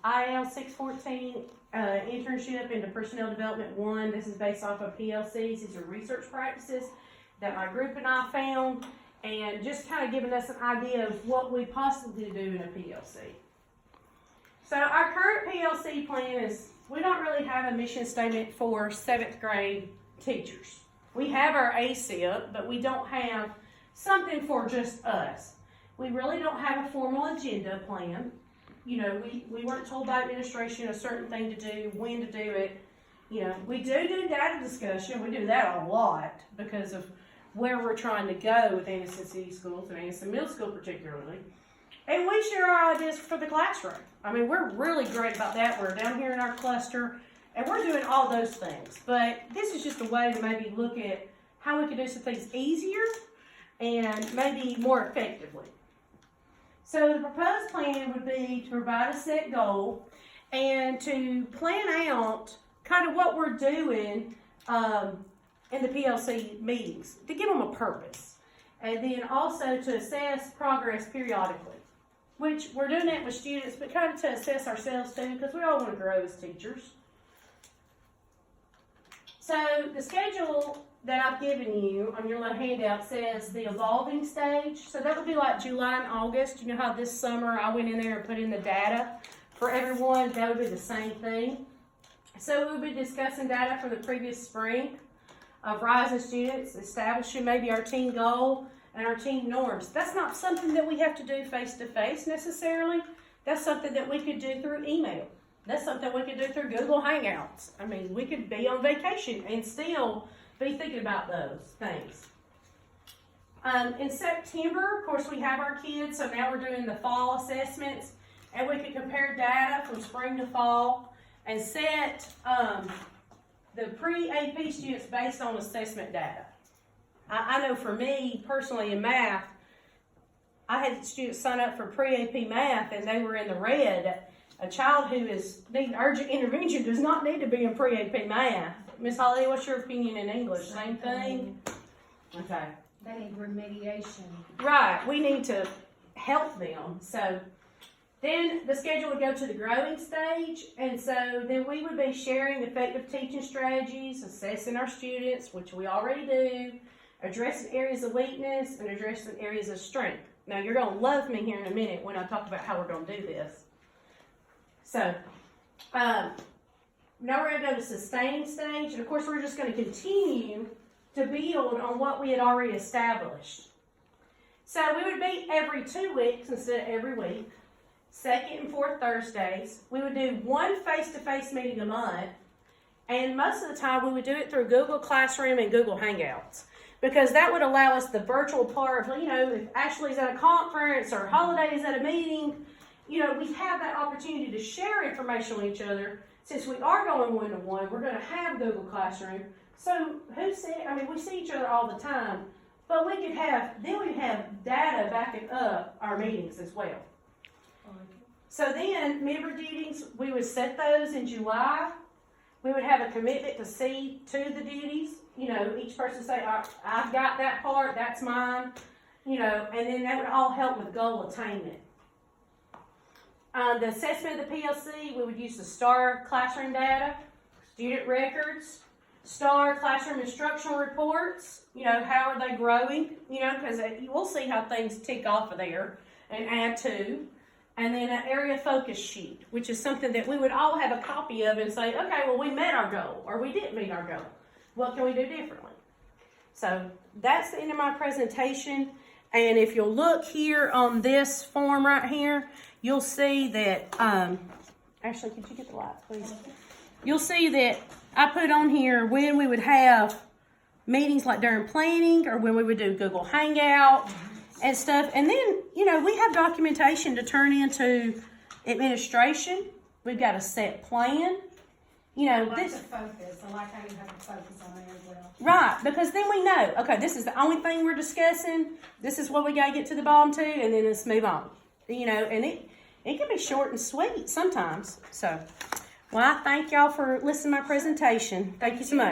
IL614 internship into personnel development 1. This is based off of PLCs. These are research practices that my group and I found, and just kind of giving us an idea of what we possibly do in a PLC. So our current PLC plan is, we don't really have a mission statement for 7th grade teachers. We have our ASIP, but we don't have something for just us. We really don't have a formal agenda plan. You know, we weren't told by administration a certain thing to do, when to do it. You know, we do data discussion. We do that a lot because of where we're trying to go with Anderson City Schools and Anderson Middle School particularly. And we share our ideas for the classroom. I mean, we're really great about that. We're down here in our cluster, and we're doing all those things. But this is just a way to maybe look at how we can do some things easier and maybe more effectively. So the proposed plan would be to provide a set goal and to plan out kind of what we're doing in the PLC meetings, to give them a purpose. And then also to assess progress periodically, which we're doing that with students, but kind of to assess ourselves too, because we all want to grow as teachers. So the schedule that I've given you on your little handout says the evolving stage. So that would be like July and August. You know how this summer I went in there and put in the data for everyone? That would be the same thing. So we'll be discussing data from the previous spring of rising students, establishing maybe our team goal and our team norms. That's not something that we have to do face-to-face necessarily. That's something that we could do through email. That's something we could do through Google Hangouts. I mean, we could be on vacation and still be thinking about those things. In September, of course, we have our kids, so now we're doing the fall assessments, and we can compare data from spring to fall and set the pre-AP students based on assessment data. I know for me, personally, in math, I had students sign up for pre-AP math, and they were in the red. A child who is needing urgent intervention does not need to be in pre-AP math. Miss Holly, what's your opinion in English? Same thing? Okay. They need remediation. Right. We need to help them. So then the schedule would go to the growing stage. And so then we would be sharing effective teaching strategies, assessing our students, which we already do, addressing areas of weakness, and addressing areas of strength. Now, you're going to love me here in a minute when I talk about how we're going to do this. So, now we're going to go to sustain stage, and of course we're just going to continue to build on what we had already established. So we would meet every 2 weeks instead of every week, 2nd and 4th Thursdays. We would do one face-to-face meeting a month, and most of the time we would do it through Google Classroom and Google Hangouts, because that would allow us the virtual part of, you know, if Ashley's at a conference or Holiday's at a meeting, you know, we have that opportunity to share information with each other. Since we are going one-to-one, we're going to have Google Classroom. So we see each other all the time, but we could have data backing up our meetings as well. So then member duties, we would set those in July. We would have a commitment to see to the duties. You know, each person say, I've got that part, that's mine. You know, and then that would all help with goal attainment. The assessment of the PLC, we would use the STAR classroom data, student records, STAR classroom instructional reports. You know, how are they growing? You know, because we'll see how things tick off of there and add to. And then an area focus sheet, which is something that we would all have a copy of and say, okay, well, we met our goal or we didn't meet our goal. What can we do differently? So that's the end of my presentation. And if you'll look here on this form right here, you'll see that, Ashley, could you get the light, please? You'll see that I put on here when we would have meetings like during planning or when we would do Google Hangout and stuff. And then, you know, we have documentation to turn into administration. We've got a set plan. You know, I like the focus. I like how you have a focus on there as well. Right, because then we know, okay, this is the only thing we're discussing. This is what we got to get to the bottom to, and then let's move on. You know, and it can be short and sweet sometimes. So, well, I thank y'all for listening to my presentation. Thank you so much.